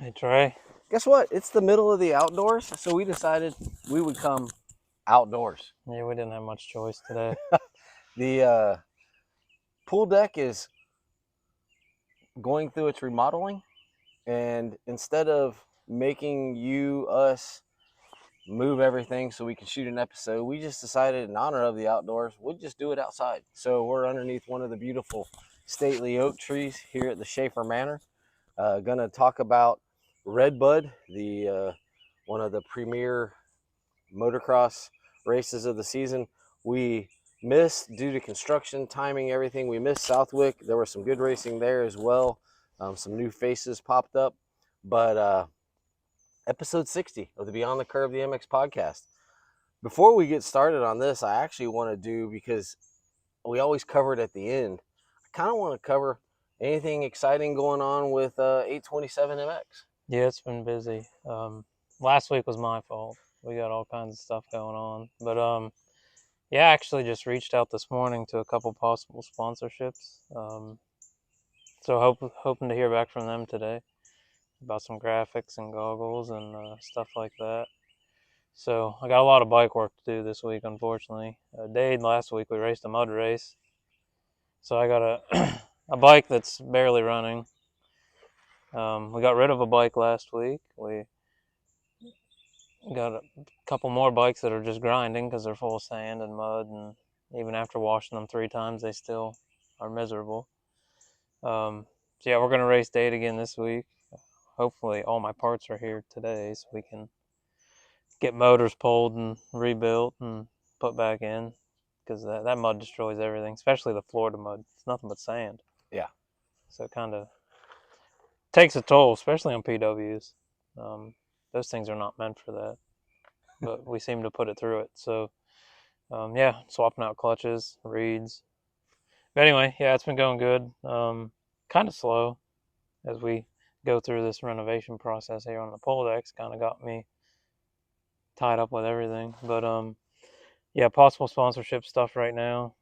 Hey Trey. Guess what? It's the middle of the outdoors, so we decided we would come outdoors. Yeah, we didn't have much choice today. The pool deck is going through its remodeling, and instead of making us move everything so we can shoot an episode, we just decided in honor of the outdoors, we'd just do it outside. So we're underneath one of the beautiful stately oak trees here at the Schaefer Manor. Gonna talk about RedBud, the one of the premier motocross races of the season. We missed, due to construction, timing, everything, we missed Southwick. There was some good racing there as well. Some new faces popped up. But episode 60 of the Beyond the Curve, the MX podcast. Before we get started on this, I actually want to do, because we always cover it at the end, I kind of want to cover anything exciting going on with 827 MX. Yeah, it's been busy. Last week was my fault. We got all kinds of stuff going on. But yeah, I actually just reached out this morning to a couple possible sponsorships. So hoping to hear back from them today about some graphics and goggles and stuff like that. So I got a lot of bike work to do this week, unfortunately. Dade, last week we raced a mud race. So I got a a bike that's barely running. We got rid of a bike last week. We got a couple more bikes that are just grinding because they're full of sand and mud, and even after washing them 3 times, they still are miserable. So yeah, we're gonna race Dade again this week. Hopefully, all my parts are here today, so we can get motors pulled and rebuilt and put back in, because that mud destroys everything, especially the Florida mud. It's nothing but sand. Yeah. So it kind of takes a toll, especially on PWs. Those things are not meant for that, but we seem to put it through it. So yeah, swapping out clutches, reeds. But anyway, yeah, it's been going good. Kind of slow as we go through this renovation process here on the pole decks. Kind of got me tied up with everything. But yeah, possible sponsorship stuff right now.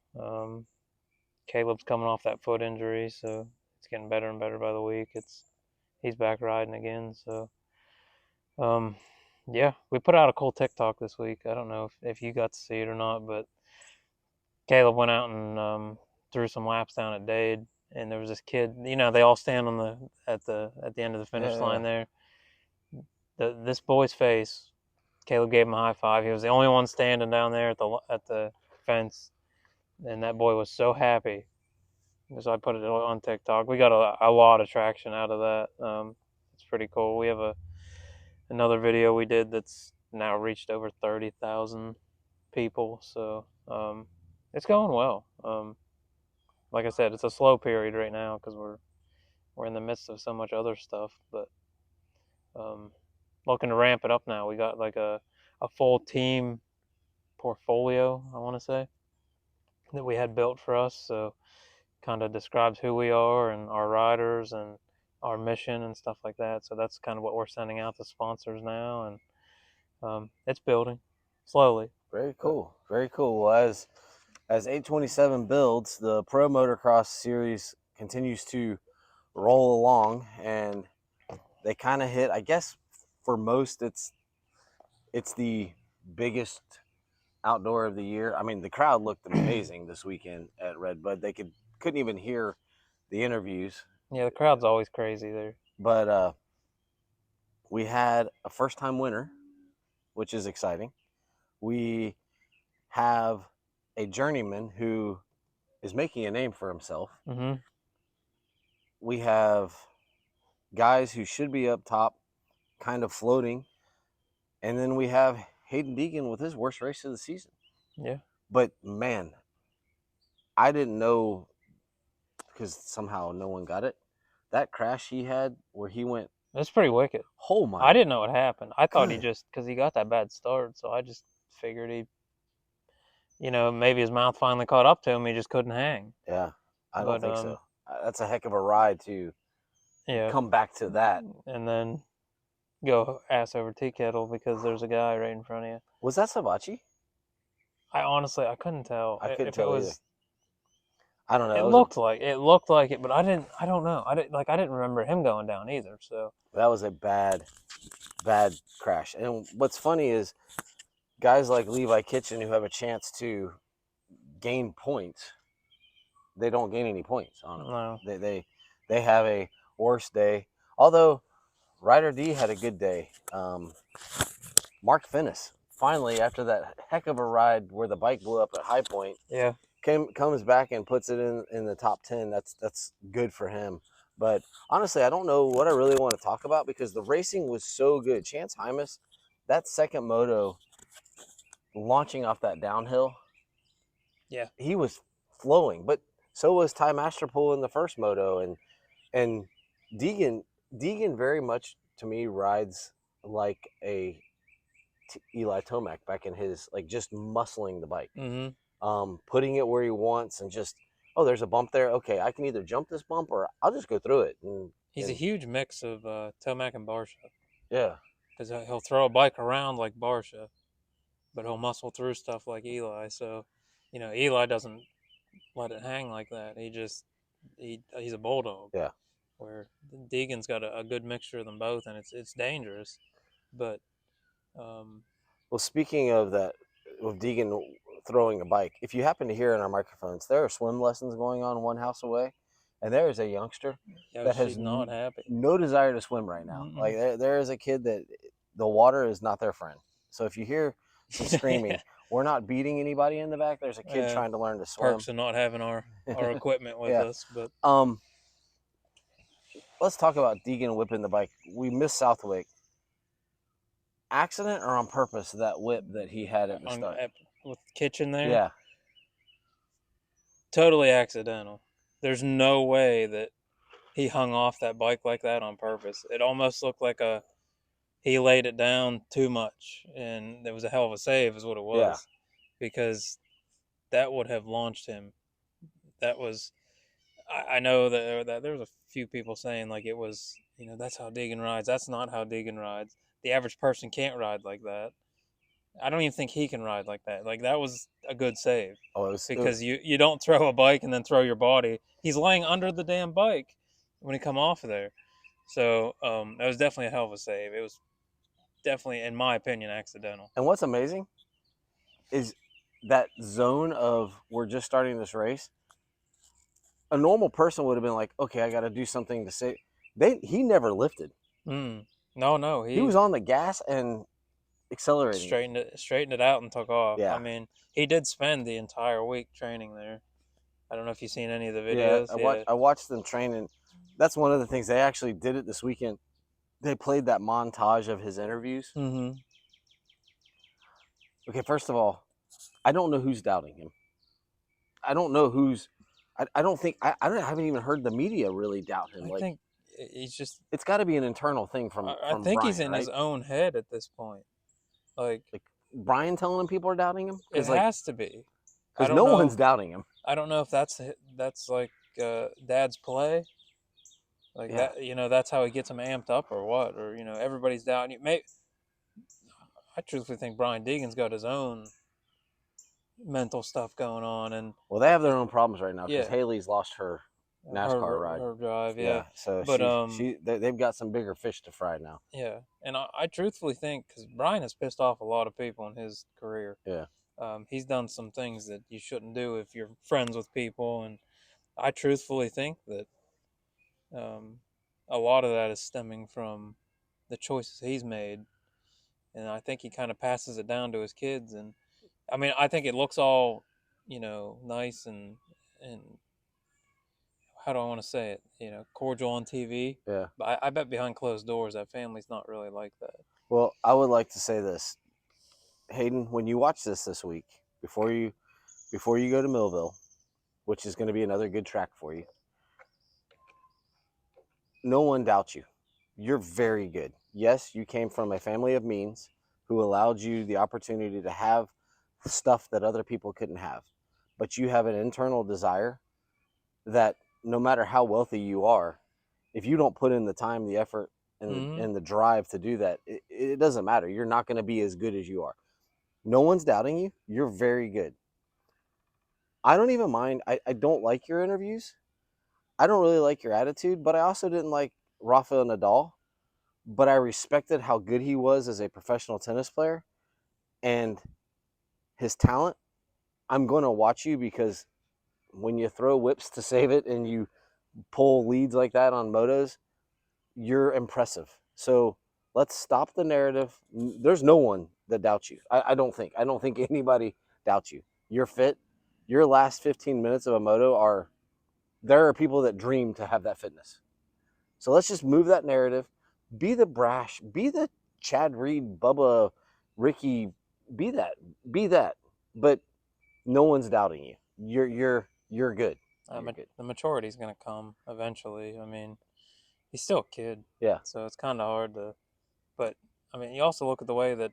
Caleb's coming off that foot injury, so it's getting better and better by the week. He's back riding again. So yeah, we put out a cool TikTok this week. I don't know if you got to see it or not, but Caleb went out and threw some laps down at Dade, and there was this kid. You know, they all stand on at the end of the finish line there. This boy's face, Caleb gave him a high five. He was the only one standing down there at the fence, and that boy was so happy. So I put it on TikTok. We got a lot of traction out of that. It's pretty cool. We have another video we did that's now reached over 30,000 people. So it's going well. Like I said, it's a slow period right now because we're in the midst of so much other stuff. But looking to ramp it up now. We got like a full team portfolio, I want to say, that we had built for us. So kind of describes who we are and our riders and our mission and stuff like that. So that's kind of what we're sending out to sponsors now, and it's building slowly. Very cool. Very cool. Well, as 827 builds, the Pro Motocross Series continues to roll along, and they kind of hit, I guess for most it's the biggest outdoor of the year. I mean, the crowd looked amazing this weekend at RedBud. They couldn't even hear the interviews. Yeah, the crowd's always crazy there. But we had a first-time winner, which is exciting. We have a journeyman who is making a name for himself. Mm-hmm. We have guys who should be up top, kind of floating. And then we have Hayden Deegan with his worst race of the season. Yeah. But, man, I didn't know, because somehow no one got it. That crash he had where he went. It's pretty wicked. Oh, my. I didn't know what happened. I thought because he got that bad start, so I just figured maybe his mouth finally caught up to him. He just couldn't hang. Yeah, I don't think so. That's a heck of a ride to come back to that. And then go ass over tea kettle because there's a guy right in front of you. Was that Sabachi? I honestly couldn't tell. I couldn't tell either. I don't know. It It was a looked like it, but I don't know. I didn't remember him going down either. So that was a bad crash. And what's funny is guys like Levi Kitchen who have a chance to gain points, they don't gain any points on them. no, They have a worse day. Although Ryder D had a good day. Mark Finnis finally, after that heck of a ride where the bike blew up at High Point, yeah, comes back and puts it in the top 10. That's good for him. But honestly, I don't know what I really want to talk about because the racing was so good. Chance Hymas, that second moto launching off that downhill, yeah. he was flowing. But so was Ty Masterpool in the first moto, and Deegan very much to me rides like a Eli Tomac back in his like just muscling the bike, Mm-hmm. putting it where he wants, and just there's a bump there. Okay, I can either jump this bump or I'll just go through it. He's a And huge mix of Tomac and Barsha yeah, because he'll throw a bike around like Barsha, but he'll muscle through stuff like Eli. So, Eli doesn't let it hang like that. He's a bulldog. yeah. Where Deegan's got a good mixture of them both, and it's dangerous. But um, Well, speaking of that, with Deegan throwing a bike, if you happen to hear in our microphones, there are swim lessons going on one house away, and there is a youngster yeah, that she's has not happy. no desire to swim right now. Like Mm-mm. there is a kid that the water is not their friend. So if you hear some screaming, we're not beating anybody in the back. There's a kid uh, trying to learn to swim. Perks of not having our equipment with Yeah. us, but Let's talk about Deegan whipping the bike. We missed Southwick. Accident or on purpose, that whip that he had at the start? with Kitchen there, Yeah. totally accidental. There's no way that he hung off that bike like that on purpose. It almost looked like he laid it down too much, and it was a hell of a save, is what it Yeah. was, because that would have launched him. That was, I know that there was a few people saying like it was, that's how Deegan rides. That's not how Deegan rides. The average person can't ride like that. I don't even think he can ride like that. Like that was a good save Oh, it because was you don't throw a bike and then throw your body. He's laying under the damn bike when he come off of there. So that was definitely a hell of a save. It was definitely, in my opinion, accidental. and what's amazing is that zone of we're just starting this race. A normal person would have been like, okay, I got to do something to save. He never lifted. No, He he was on the gas and accelerating. straightened it out and took off. I Yeah. mean, he did spend the entire week training there. I don't know if you've seen any of the Yeah, videos. Yeah. I watched them train, and that's one of the things they actually did it this weekend. They played that montage of his interviews. Mm-hmm. Okay, first of all, I don't know who's doubting him. I don't know who's. I don't think I haven't even heard the media really doubt him. I Like think he's just. it's got to be an internal thing I from think he's Brian, in his right? own head at this point. Like Like Brian telling him people are doubting him it has to be. I because don't no know. one's doubting him. I don't know if that's like Dad's play. Like Yeah. that, that's how he gets him amped up, or what, or everybody's doubting you. I truthfully think Brian Deegan's got his own mental stuff going on, and Well, they have their own problems right now because yeah, Haley's lost her NASCAR ride. her drive, yeah. Yeah, so But they've got some bigger fish to fry now. yeah, and I truthfully think because Brian has pissed off a lot of people in his career. Yeah. He's done some things that you shouldn't do if you're friends with people, and I truthfully think that um, a lot of that is stemming from the choices he's made, and I think he kind of passes it down to his kids. And I mean, I think it looks all nice and how do I want to say it? Cordial on TV. Yeah. But I bet behind closed doors that family's not really like that. Well, I would like to say this, Hayden. When you watch this week, before you go to Millville, which is going to be another good track for you, no one doubts you. You're very good. Yes, you came from a family of means who allowed you the opportunity to have stuff that other people couldn't have. But you have an internal desire that no matter how wealthy you are, if you don't put in the time, the effort, and the drive to do that, it doesn't matter. You're not going to be as good as you are. No one's doubting you. You're very good. I don't even mind. I don't like your interviews. I don't really like your attitude, but I also didn't like Rafael Nadal. But I respected how good he was as a professional tennis player and his talent. I'm going to watch you because when you throw whips to save it and you pull leads like that on motos, you're impressive. So let's stop the narrative. There's no one that doubts you. I don't think. I don't think anybody doubts you. You're fit. Your last 15 minutes of a moto are, there are people that dream to have that fitness. So let's just move that narrative. Be the brash, be the Chad Reed, Bubba, Ricky, be that. Be that. But no one's doubting you. You're good. You're good. The maturity is going to come eventually. I mean, he's still a kid. Yeah. So it's kind of hard to. But, I mean, you also look at the way that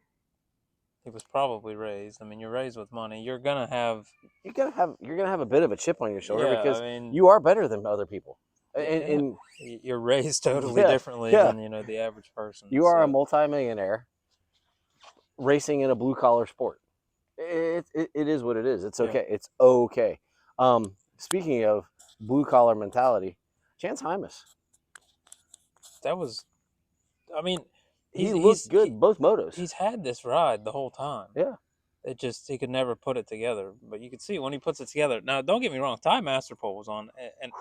he was probably raised. I mean, you're raised with money. You're gonna have a bit of a chip on your shoulder because I mean, you are better than other people. And you're raised totally yeah, differently yeah. than the average person. You are a multimillionaire racing in a blue collar sport. It is what it is. It's okay. Yeah. It's okay. Speaking of blue collar mentality, Chance Hymas. That was, I mean, he looked good both motos. He's had this ride the whole time. Yeah. It just, he could never put it together. But you can see when he puts it together. Now, don't get me wrong. Ty Masterpole was on an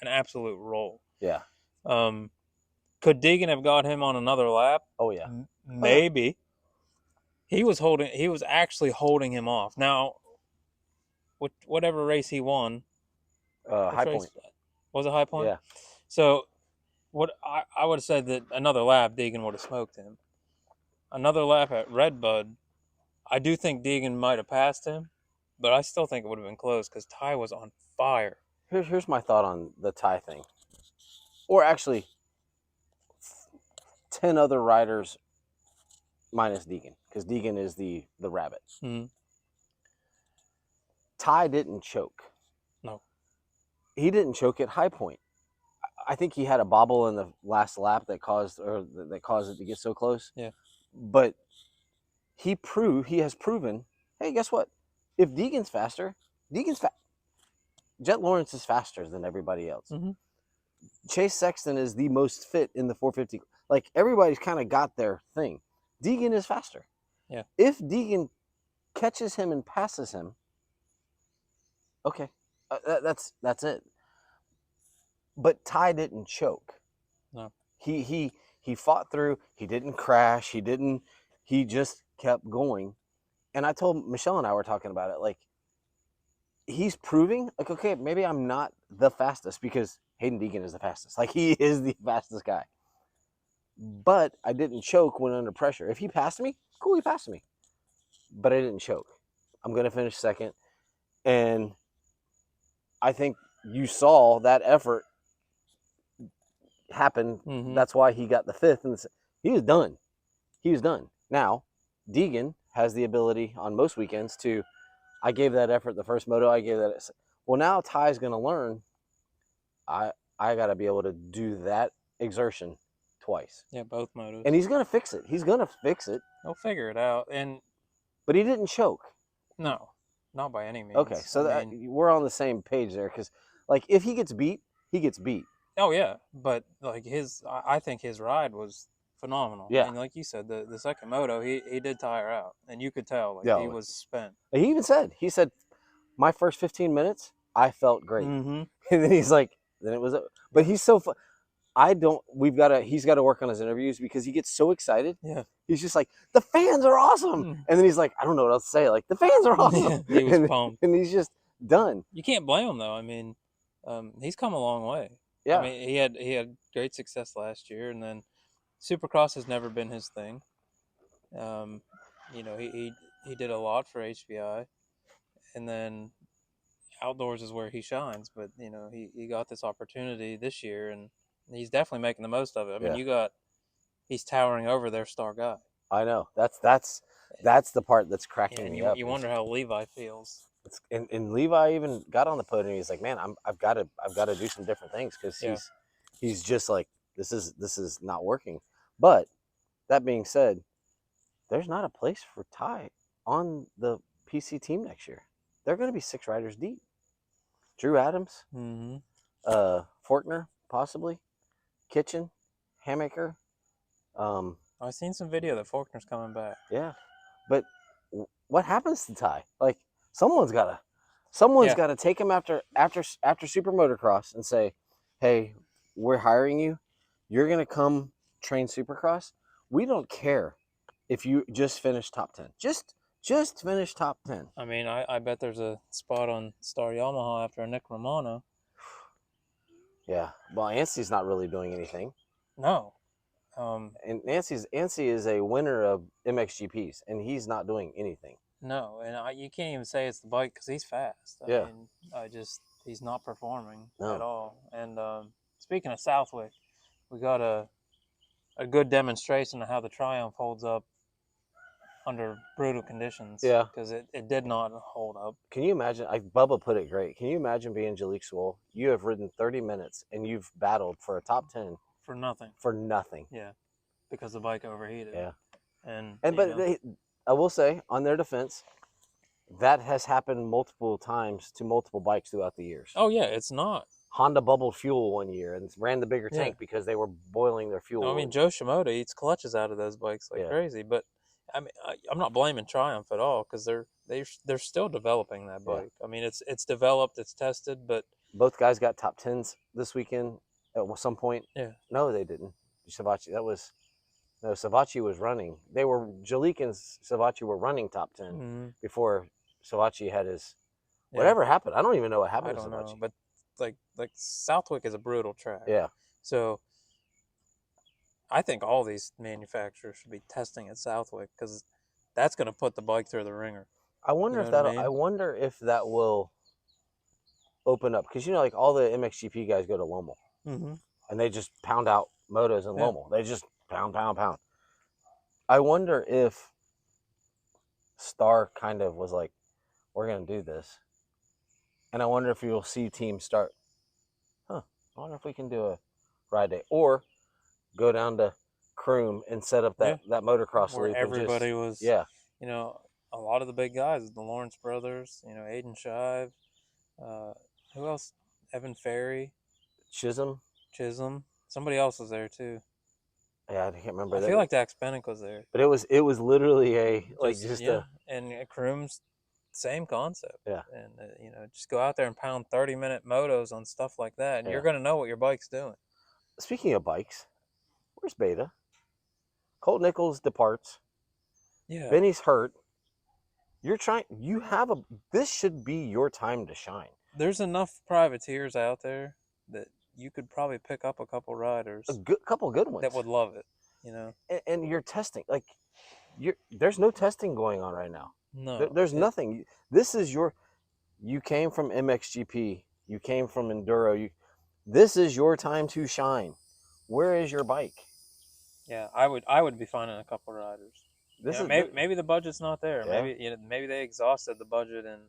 absolute roll. Yeah. Could Deegan have got him on another lap? Oh, yeah. Maybe. Oh, yeah. He was actually holding him off. Now, whatever race he won. High Point. Was it High Point? Yeah. So, what I would have said that another lap, Deegan would have smoked him. Another lap at RedBud, I do think Deegan might have passed him, but I still think it would have been close because Ty was on fire. Here's my thought on the Ty thing. Or actually, 10 other riders minus Deegan, because Deegan is the rabbit. Mm-hmm. Ty didn't choke. No. He didn't choke at High Point. I think he had a bobble in the last lap that caused it to get so close. Yeah. But he has proven, hey, guess what? If Deegan's faster, Jet Lawrence is faster than everybody else. Mm-hmm. Chase Sexton is the most fit in the 450. Like, everybody's kind of got their thing. Deegan is faster. Yeah. If Deegan catches him and passes him, okay, that's it. But Ty didn't choke. No. He fought through. He didn't crash. He just kept going. And I told Michelle and I were talking about it. Like, he's proving, like, okay, maybe I'm not the fastest because Hayden Deegan is the fastest. Like, he is the fastest guy. But I didn't choke when under pressure. If he passed me, cool, he passed me. But I didn't choke. I'm going to finish second. And I think you saw that effort happen. Mm-hmm. That's why he got the fifth. And he was done. He was done. Now, Deegan has the ability on most weekends to, I gave that effort the first moto. I gave that. Well, now Ty's going to learn, I got to be able to do that exertion twice. Yeah, both motos. And he's going to fix it. He's going to fix it. He'll figure it out. But he didn't choke. No, not by any means. Okay, so we're on the same page there because, like, if he gets beat, he gets beat. Oh, yeah. But, like, I think his ride was phenomenal. Yeah. And like you said, the second moto, he did tire out. And you could tell, he was spent. He even said, my first 15 minutes, I felt great. Mm-hmm. And then he's like, then it was, but he's so fun. He's got to work on his interviews because he gets so excited. Yeah. He's just like, the fans are awesome. Mm. And then he's like, I don't know what else to say. Like, the fans are awesome. Yeah, he was pumped. And he's just done. You can't blame him, though. I mean, he's come a long way. Yeah. I mean, he had great success last year, and then Supercross has never been his thing. He did a lot for HBI, and then outdoors is where he shines. But he got this opportunity this year, and he's definitely making the most of it. I mean, he's towering over their star guy. I know. That's the part that's cracking me up. You wonder how Levi feels. And Levi even got on the podium. He's like, man, I've got to do some different things because he's just like, this is not working. But that being said, there's not a place for Ty on the PC team next year. They're going to be 6 riders deep. Drew Adams, Mm-hmm. Forkner, possibly, Kitchen, Hammaker. I've seen some video that Faulkner's coming back. Yeah, but what happens to Ty? Like someone's gotta take him after Super Motocross and say, hey, we're hiring you. You're gonna come train Supercross. We don't care if you just finish top 10. Just finish top 10. I mean, I bet there's a spot on Star Yamaha after a Nick Romano. Yeah. Well, Anstey's not really doing anything. No. And Anstey is a winner of MXGPs, and he's not doing anything. No, and you can't even say it's the bike because he's fast. I mean, he's not performing at all. And speaking of Southwick, we got a good demonstration of how the Triumph holds up under brutal conditions. Yeah. Because it did not hold up. Can you imagine? Bubba put it great. Can you imagine being Jalek Swoll? You have ridden 30 minutes and you've battled for a top 10 for nothing. For nothing. Yeah, because the bike overheated. Yeah. And I will say, on their defense, that has happened multiple times to multiple bikes throughout the years. Oh yeah, it's not. Honda bubbled fuel one year and ran the bigger tank because they were boiling their fuel. No, I mean, Joe Shimoda eats clutches out of those bikes like crazy. But I mean, I'm not blaming Triumph at all because they're still developing that bike. Yeah. I mean, it's developed, it's tested, but both guys got top 10s this weekend at some point. Yeah. No, they didn't. Savacci was running. Jalek and Savacci were running top 10 before Savacci had his whatever happened. I don't even know what happened to Savacci. I don't know, but like Southwick is a brutal track. Yeah. So I think all these manufacturers should be testing at Southwick because that's going to put the bike through the ringer. I wonder I wonder if that will open up because like all the MXGP guys go to Lommel and they just pound out motos in Lommel. They just pound. I wonder if Star kind of was like, we're going to do this. And I wonder if you'll see teams start, I wonder if we can do a ride day. Or go down to Croom and set up that motocross where loop. Everybody was, a lot of the big guys, the Lawrence brothers, Aiden Shive, who else? Evan Ferry. Chisholm. Somebody else was there too. Yeah, I can't remember. I feel like Dax Pennick was there. But it was literally and Croom's same concept. Yeah. And just go out there and pound 30-minute motos on stuff like that, and you're going to know what your bike's doing. Speaking of bikes, where's Beta? Colt Nichols departs. Yeah. Benny's hurt. This should be your time to shine. There's enough privateers out there that you could probably pick up a couple riders. Couple good ones. That would love it, And you're testing. There's no testing going on right now. No. There's nothing. This is you came from MXGP. You came from Enduro. This is your time to shine. Where is your bike? Yeah, I would be finding a couple riders. Maybe the budget's not there. Yeah. Maybe they exhausted the budget in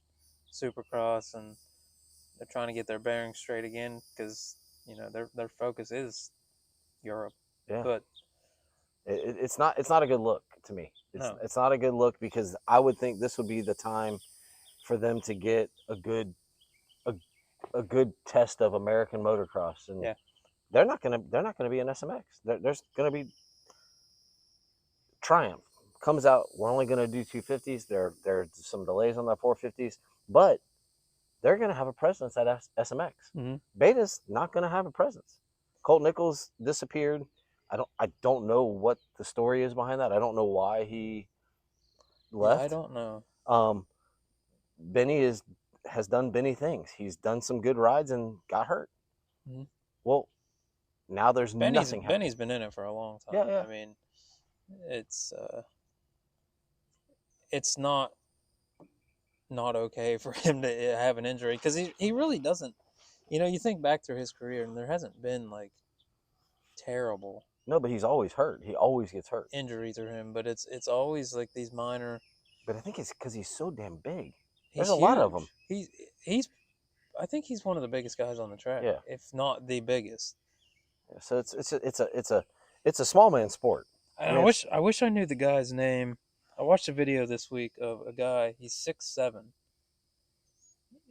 Supercross and they're trying to get their bearings straight again because their focus is Europe. Yeah. But it's not a good look to me. It's not a good look because I would think this would be the time for them to get a good test of American motocross, and they're not gonna be an SMX. There's gonna be Triumph comes out. We're only gonna do 250s. There's some delays on their 450s, but they're gonna have a presence at SMX. Mm-hmm. Beta's not gonna have a presence. Colt Nichols disappeared. I don't know what the story is behind that. I don't know why he left. Yeah, I don't know. Benny has done Benny things. He's done some good rides and got hurt. Mm-hmm. Well, now there's nothing happening. Benny's been in it for a long time. Yeah. I mean, it's not okay for him to have an injury because he really doesn't. You think back through his career and there hasn't been like terrible. No, but he's always hurt. He always gets hurt. Injury through him, but it's always like these minor. But I think it's because he's so damn big. There's a lot of them. I think he's one of the biggest guys on the track. Yeah. If not the biggest. Yeah, so it's a small man sport. And I wish I knew the guy's name. I watched a video this week of a guy. He's 6'7".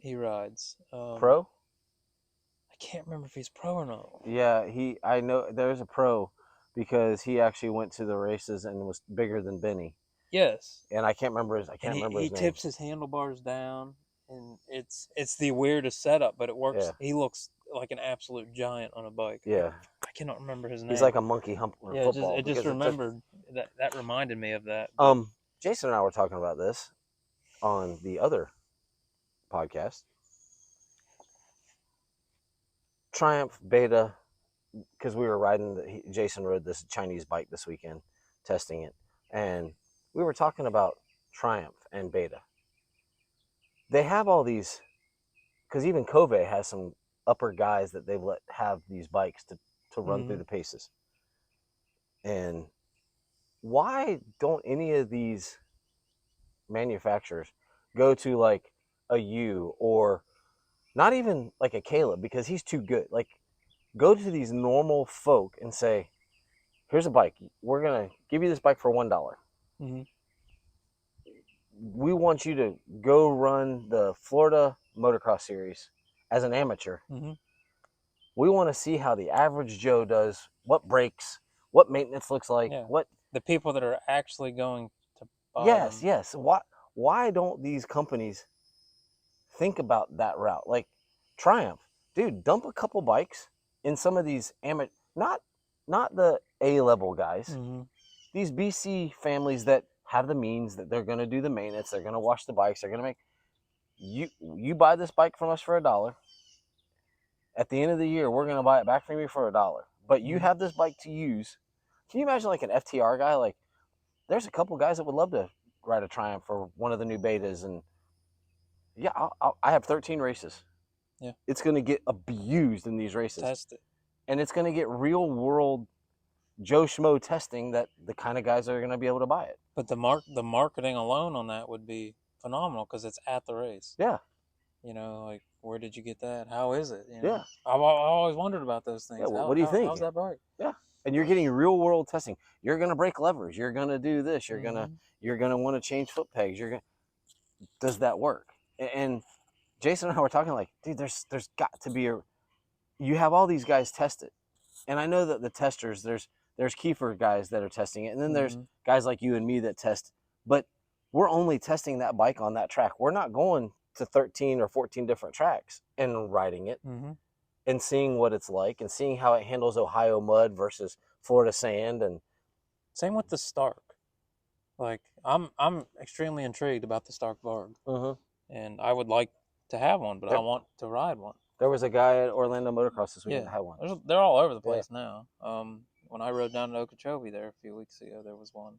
he rides. Pro? I can't remember if he's pro or not. Yeah, I know there's a pro because he actually went to the races and was bigger than Benny. Yes, And I can't remember his and he his name. tips his handlebars down, and it's the weirdest setup, but it works. Yeah. He looks like an absolute giant on a bike. Yeah. I cannot remember his He's name. like a monkey hump or Yeah, football it just because it just remembered that reminded me of that. But Jason and I were talking about this on the other podcast. Triumph Beta, because we were riding, Jason rode this Chinese bike this weekend, testing it, and we were talking about Triumph and Beta. They have all these, because even Kove has some upper guys that they've let have these bikes to run through the paces. And why don't any of these manufacturers go to like a U or not even like a Caleb because he's too good? Like, go to these normal folk and say, here's a bike. We're going to give you this bike for $1. mm-hmm. We want you to go run the Florida Motocross Series as an amateur. Mm-hmm. We want to see how the average Joe does, what brakes, what maintenance looks like, Yeah, what. the people that are actually going to buy Yes, them. yes. Why don't these companies think about that route? Like Triumph, dude, dump a couple bikes in some of these amateur, not the A level guys, Mm-hmm. these BC families that have the means that they're going to do the maintenance, they're going to wash the bikes, they're going to make you buy this bike from us for $1. At the end of the year, we're going to buy it back from you for $1. But you have this bike to use. Can you imagine like an FTR guy? Like, there's a couple guys that would love to ride a Triumph for one of the new betas, and yeah, I have 13 races. Yeah, it's going to get abused in these races. Test it, and it's going to get real world Joe Schmo testing that the kind of guys that are going to be able to buy it. but the marketing alone on that would be phenomenal because it's at the race. Yeah. You know, like, where did you get that? How is it? You know? Yeah. I've always wondered about those things. Yeah. What do you think? How's that bike? Yeah. And you're getting real world testing. You're going to break levers. You're going to do this. You're mm-hmm. going to want to change foot pegs. Does that work? And Jason and I were talking like, dude, there's got to be you have all these guys tested. And I know that the testers, there's Kiefer guys that are testing it. And then there's guys like you and me that test, but we're only testing that bike on that track. We're not going to 13 or 14 different tracks and riding it and seeing what it's like and seeing how it handles Ohio mud versus Florida sand. And same with the Stark. Like, I'm extremely intrigued about the Stark Varg, and I would like to have one, but I want to ride one. There was a guy at Orlando Motocross this weekend that had one. They're all over the place now. When I rode down to Okeechobee there a few weeks ago, there was one.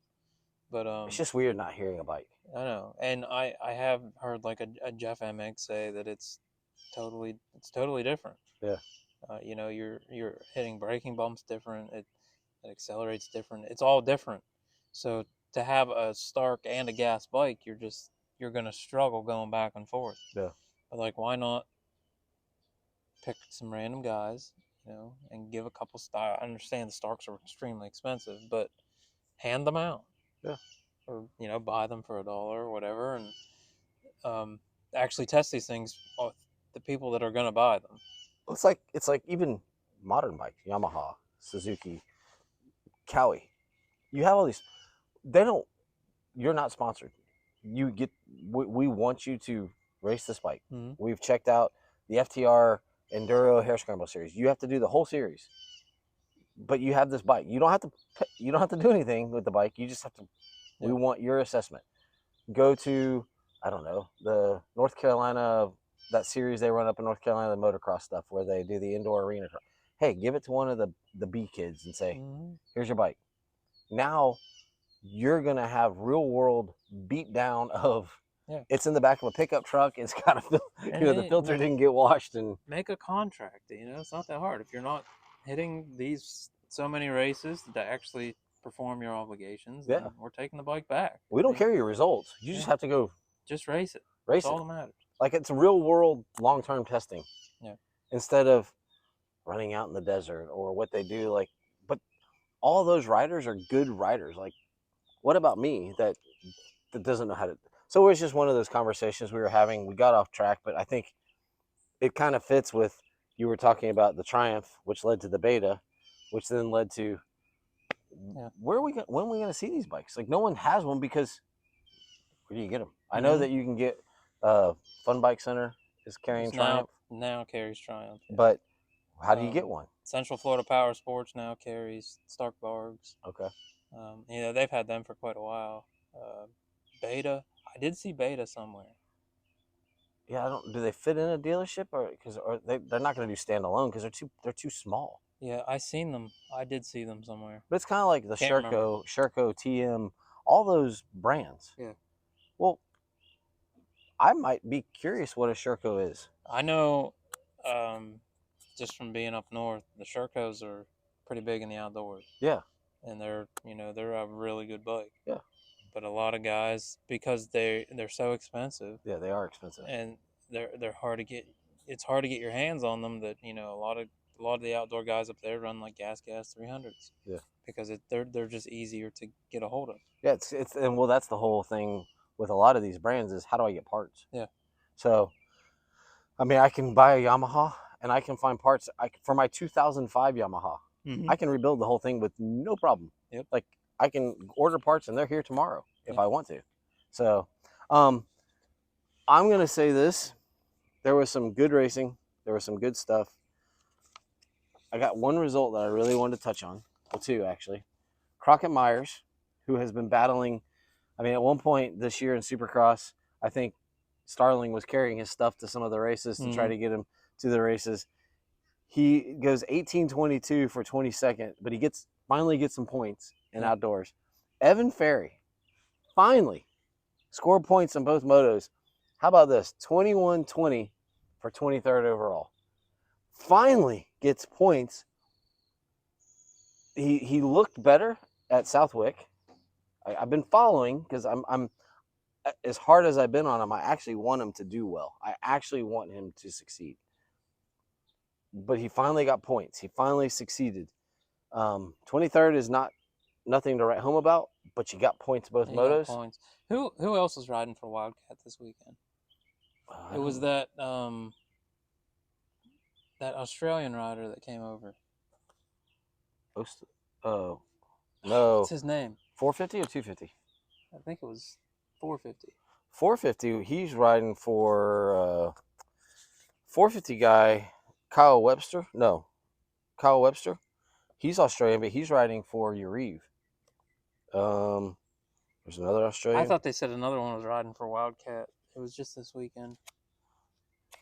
But it's just weird not hearing a bike. I know, and I have heard like a Jeff MX say that it's totally different. Yeah. You know, you're hitting braking bumps different. It accelerates different. It's all different. So to have a Stark and a gas bike, you're gonna struggle going back and forth. Yeah. But like, why not pick some random guys, you know, and give a couple style. I understand the Starks are extremely expensive, but hand them out. Yeah. Or, you know, buy them for $1 or whatever, and actually test these things with the people that are going to buy them. It's like even modern bikes, Yamaha, Suzuki, Cowie. You have all these. You're not sponsored. We want you to race this bike. We've checked out the FTR Enduro Hair Scramble series. You have to do the whole series, but you have this bike. You don't have to do anything with the bike. You just have to. Yeah. We want your assessment. Go to, I don't know, the North Carolina, that series they run up in North Carolina, the motocross stuff where they do the indoor arena. Hey, give it to one of the B kids and say, here's your bike. Now you're gonna have real world beat down of. Yeah. It's in the back of a pickup truck. It's got the filter didn't get washed, and make a contract. You know, it's not that hard. If you're not hitting these so many races to actually perform your obligations, then we're taking the bike back. We don't care your results. You just have to go. Just race it. Race That's all that matters. Like, it's real world long term testing. Yeah. Instead of running out in the desert or what they do, like, but all those riders are good riders. Like, what about me that doesn't know how to? So it was just one of those conversations we were having. We got off track, but I think it kind of fits with you were talking about the Triumph, which led to the Beta, which then led to when are we going to see these bikes? Like, no one has one because where do you get them? I know that you can get Fun Bike Center is carrying Triumph. Now carries Triumph. Yeah. But how do you get one? Central Florida Power Sports now carries Stark Bargs. Okay. They've had them for quite a while. Beta, I did see Beta somewhere. Yeah, I don't. Do they fit in a dealership, or because they're not going to do standalone because they're too small. Yeah, I seen them. I did see them somewhere. But it's kind of like the Sherco, TM, all those brands. Yeah. Well, I might be curious what a Sherco is. I know, just from being up north, the Shercos are pretty big in the outdoors. Yeah. And they're a really good bike. Yeah. But a lot of guys, because they're so expensive. Yeah, they are expensive. And they're hard to get. It's hard to get your hands on them. That a lot of the outdoor guys up there run like gas 300s. Yeah. Because they're just easier to get a hold of. Yeah, it's and well, that's the whole thing with a lot of these brands is how do I get parts? Yeah. So, I mean, I can buy a Yamaha and I can find parts. For my 2005 Yamaha, I can rebuild the whole thing with no problem. Yep. Like I can order parts and they're here tomorrow if I want to. So, I'm gonna say this: there was some good racing. There was some good stuff. I got one result that I really wanted to touch on. Well, two actually. Crockett Myers, who has been battling. I mean, at one point this year in Supercross, I think Starling was carrying his stuff to some of the races to try to get him to the races. He goes 18:22 for 22nd, but he finally gets some points in outdoors. Evan Ferry finally scored points on both motos. How about this? 21:20 for 23rd overall. Finally gets points. He looked better at Southwick. I've been following because I'm as hard as I've been on him. I actually want him to do well. I actually want him to succeed. But he finally got points. He finally succeeded. 23rd is nothing to write home about, but you got points both motos. Got points. Who else was riding for Wildcat this weekend? It was that Australian rider that came over. Oh, no. What's his name? 450 or 250? I think it was 450. 450, he's riding for 450 guy, Kyle Webster. No, Kyle Webster. He's Australian, but he's riding for Urive. There's another Australian. I thought they said another one was riding for Wildcat. It was just this weekend.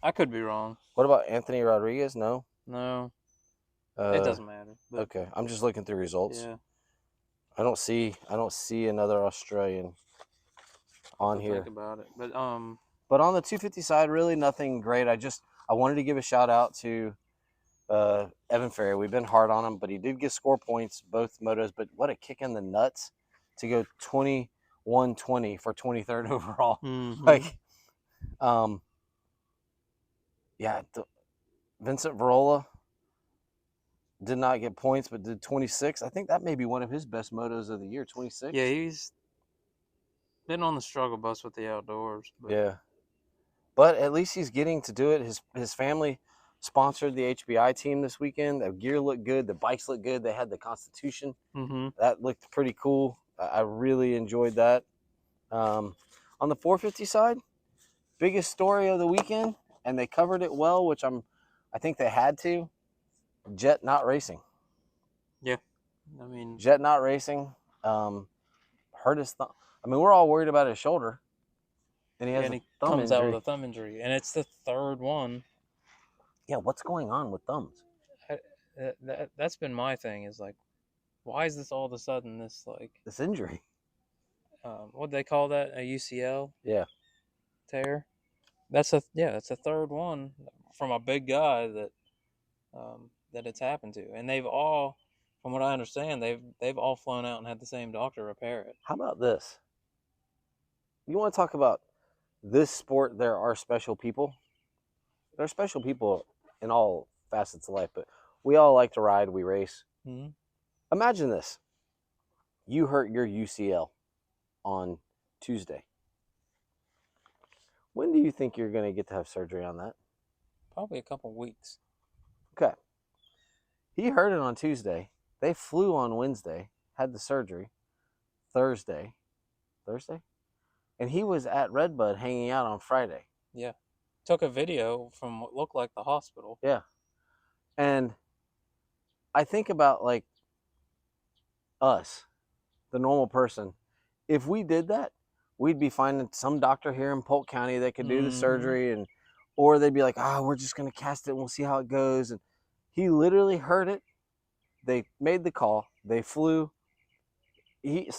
I could be wrong. What about Anthony Rodriguez? No. It doesn't matter. Okay, I'm just looking through results. Yeah. I don't see another Australian on here. Think about it, but on the 250 side, really nothing great. I wanted to give a shout out to Evan Ferry. We've been hard on him, but he did get score points both motos. But what a kick in the nuts to go 21:20 for 23rd overall. Like, yeah, Vincent Varola did not get points, but did 26. I think that may be one of his best motos of the year, 26. Yeah, he's been on the struggle bus with the outdoors. But. Yeah. But at least he's getting to do it. His family sponsored the HBI team this weekend. The gear looked good. The bikes looked good. They had the Constitution. That looked pretty cool. I really enjoyed that. On the 450 side, biggest story of the weekend, and they covered it well, which I think they had to. Jet not racing. Yeah, I mean Jet not racing. Hurt his thumb. I mean, we're all worried about his shoulder, and he comes out with a thumb injury, and it's the third one. Yeah, what's going on with thumbs? That's been my thing. Is like, why is this all of a sudden this injury? What they call that, a UCL? Yeah, tear. That's a third one from a big guy that it's happened to, and they've all, from what I understand, they've all flown out and had the same doctor repair it. How about this? You want to talk about this sport? There are special people. There are special people in all facets of life, but we all like to ride. We race. Imagine this: you hurt your UCL on Tuesday. When do you think you're going to get to have surgery on that? Probably a couple weeks. Okay. He heard it on Tuesday. They flew on Wednesday, had the surgery Thursday, and he was at RedBud hanging out on Friday. Yeah. Took a video from what looked like the hospital. Yeah. And I think about like us, the normal person. If we did that, we'd be finding some doctor here in Polk County that could do the surgery, and or they'd be like, we're just gonna cast it and we'll see how it goes. And he literally heard it. They made the call. They flew. He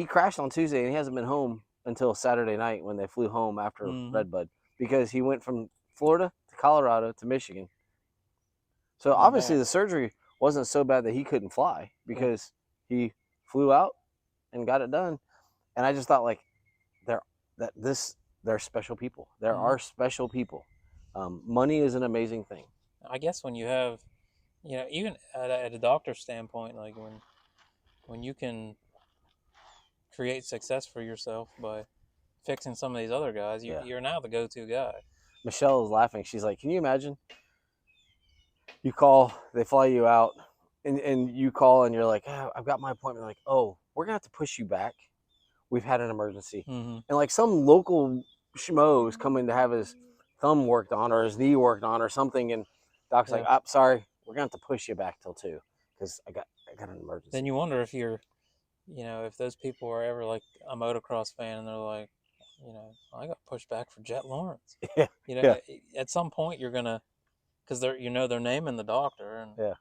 crashed on Tuesday and he hasn't been home until Saturday night when they flew home after RedBud, because he went from Florida to Colorado to Michigan. So obviously the surgery wasn't so bad that he couldn't fly, because he flew out and got it done. And I just thought, like, they're special people. There are special people. Money is an amazing thing. I guess when you have, even at a doctor's standpoint, like when you can create success for yourself by fixing some of these other guys, you're now the go-to guy. Michelle is laughing. She's like, can you imagine? You call, they fly you out, and you call and you're like, I've got my appointment. Like, we're going to have to push you back. We've had an emergency. And like some local schmo is coming to have his thumb worked on or his knee worked on or something. And doc's like, sorry, we're going to have to push you back till 2 because I got an emergency. Then you wonder if you're, if those people are ever like a motocross fan and they're like, I got pushed back for Jet Lawrence. At some point you're going to, because they're naming the doctor, and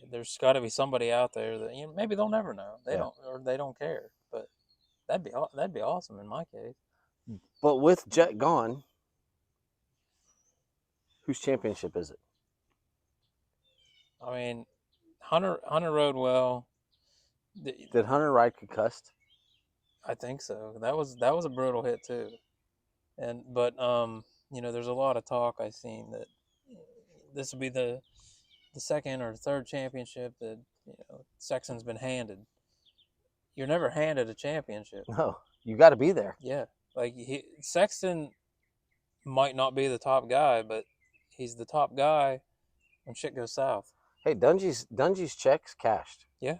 there's got to be somebody out there that maybe they'll never know. They don't care. But that'd be awesome in my case. But with Jet gone, whose championship is it? I mean, Hunter rode well. Did Hunter ride concussed? I think so. That was a brutal hit too. But there's a lot of talk I've seen that this will be the second or third championship that Sexton's been handed. You're never handed a championship. No, you got to be there. Yeah, like Sexton might not be the top guy, but he's the top guy when shit goes south. Hey, Dungey's checks cashed. Yeah,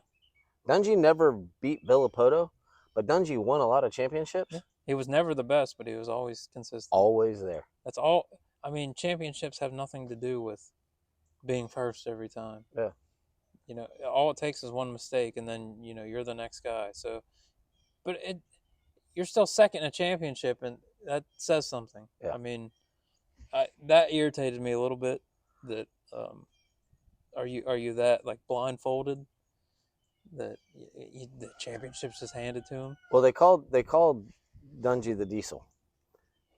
Dungey never beat Villapoto, but Dungey won a lot of championships. Yeah. He was never the best, but he was always consistent. Always there. That's all. I mean, championships have nothing to do with being first every time. Yeah. All it takes is one mistake, and then you're the next guy. So, but you're still second in a championship, and that says something. Yeah. I mean, that irritated me a little bit. That are you that like blindfolded that the championship's just handed to him? Well, they called Dungey the Diesel.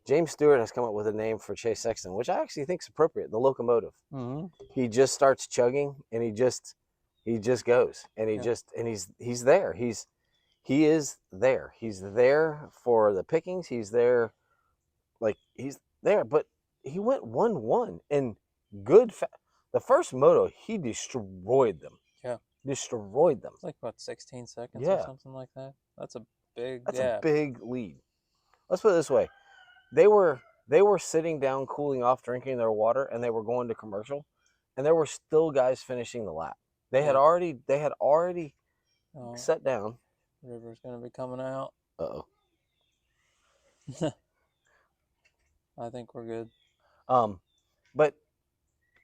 James Stewart has come up with a name for Chase Sexton, which I actually think is appropriate. The locomotive. He just starts chugging, and he just goes, and he's there. He is there. He's there for the pickings. He's there, he's there. But he went 1-1 and good. The first moto, he destroyed them. Yeah, destroyed them. It's like about 16 seconds or something like that. That's a big lead. Let's put it this way: they were sitting down, cooling off, drinking their water, and they were going to commercial, and there were still guys finishing the lap. They had already sat down. River's gonna be coming out. Uh-oh. I think we're good. But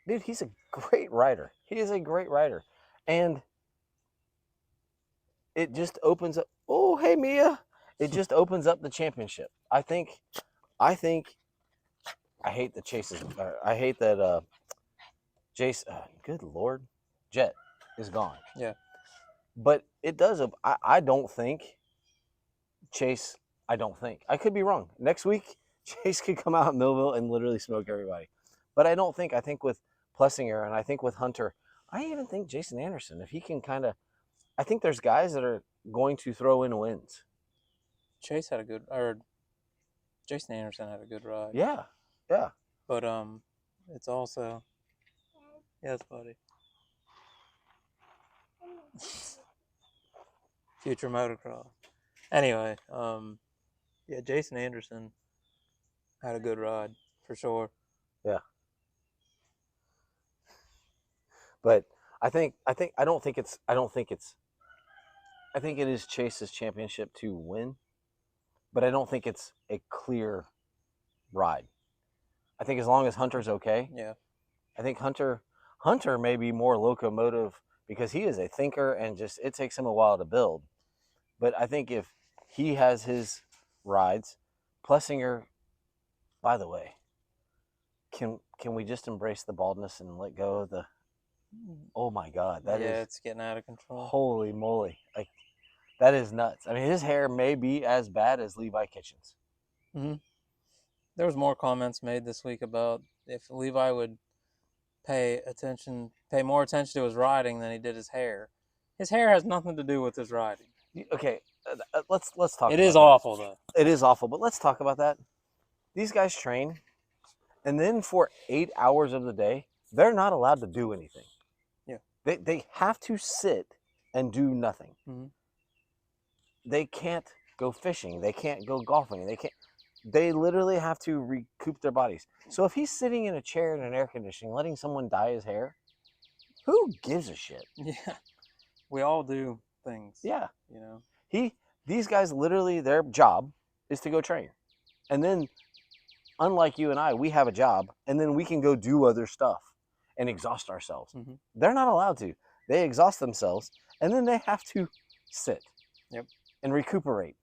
dude, he's a great rider. He is a great rider, and it just opens up. Oh, hey Mia! It just opens up the championship. I hate the chases. I hate that Jace. Good Lord, Jet is gone. Yeah, but it does. I don't think Chase. I don't think. I could be wrong. Next week, Chase could come out in Millville and literally smoke everybody. But I don't think. I think with Plessinger and I think with Hunter, I even think Jason Anderson, if he can kind of, I think there's guys that are going to throw in wins. Jason Anderson had a good ride. Yeah. But it's also, yes, buddy. Future motocross. Anyway, Jason Anderson. Had a good ride for sure. Yeah. But I think it is Chase's championship to win, but I don't think it's a clear ride. I think as long as Hunter's okay, Yeah. I think Hunter may be more locomotive because he is a thinker and just it takes him a while to build. But I think if he has his rides, Plessinger, by the way, can we just embrace the baldness and let go of the oh my god, that is it's getting out of control. holy moly. Like that is nuts. I mean his hair may be as bad as Levi Kitchens. Mm-hmm. There was more comments made this week about if Levi would pay more attention to his riding than he did his hair. His hair has nothing to do with his riding. Okay, let's talk It about is that. awful though. It is awful, but let's talk about that. These guys train, and then for 8 hours of the day, they're not allowed to do anything. Yeah. They have to sit and do nothing. Mm-hmm. They can't go fishing. They can't go golfing. They literally have to recoup their bodies. So if he's sitting in a chair in an air conditioning, letting someone dye his hair, who gives a shit? Yeah. We all do things. Yeah. You know. These guys literally their job is to go train. And then unlike you and I, we have a job and then we can go do other stuff and exhaust ourselves. Mm-hmm. They're not allowed to. They exhaust themselves and then they have to sit. Yep. And recuperate.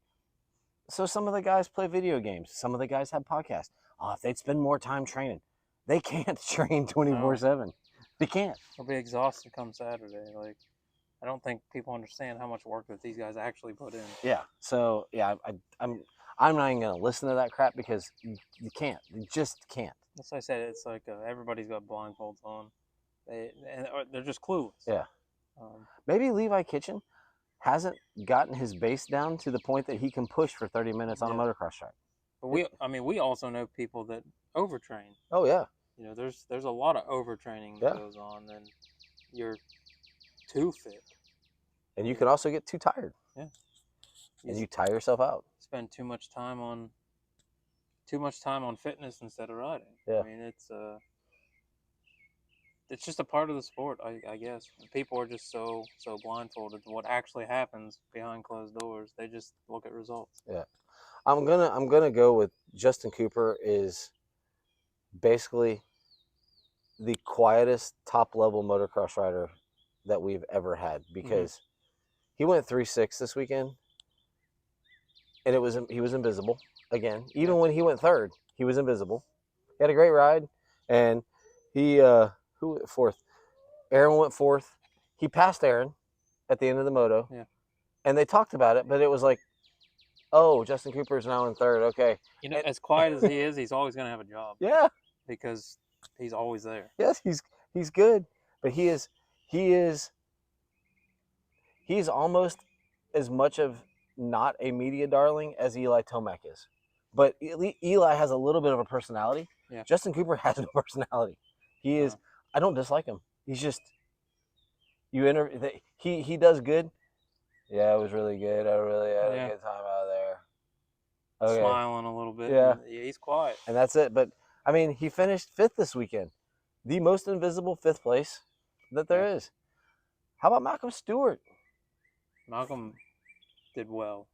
So some of the guys play video games. Some of the guys have podcasts. Oh, if they'd spend more time training, they can't train 24/7. They can't. They'll be exhausted come Saturday. Like, I don't think people understand how much work that these guys actually put in. Yeah. So yeah, I'm not even gonna listen to that crap because you can't. You just can't. That's why I said it's like everybody's got blindfolds on. They're just clueless. Yeah. Maybe Levi Kitchen hasn't gotten his base down to the point that he can push for 30 minutes on a motocross track. But we also know people that overtrain. Oh yeah. You know, there's a lot of overtraining that goes on, and you're too fit. And you can also get too tired. Yeah. And you tire yourself out. Spend too much time on fitness instead of riding. Yeah. I mean, it's just a part of the sport, I guess. People are just so blindfolded to what actually happens behind closed doors. They just look at results. Yeah. I'm gonna go with Justin Cooper is basically the quietest top level motocross rider that we've ever had because he went 3.6 this weekend and he was invisible again. Even when he went third, he was invisible. He had a great ride and he who went fourth? Aaron went fourth. He passed Aaron at the end of the moto. Yeah. And they talked about it, but it was like, oh, Justin Cooper is now in third. Okay. You know, as quiet as he is, he's always going to have a job. Yeah. Because he's always there. Yes, he's good, but he's almost as much of not a media darling as Eli Tomac is. But Eli has a little bit of a personality. Yeah. Justin Cooper has no personality. He is. I don't dislike him. He's just he does good. Yeah, it was really good. I really had a good time out there. Okay. Smiling a little bit. Yeah. He's quiet. And that's it. But I mean, he finished fifth this weekend. The most invisible fifth place that there is. How about Malcolm Stewart? Malcolm did well.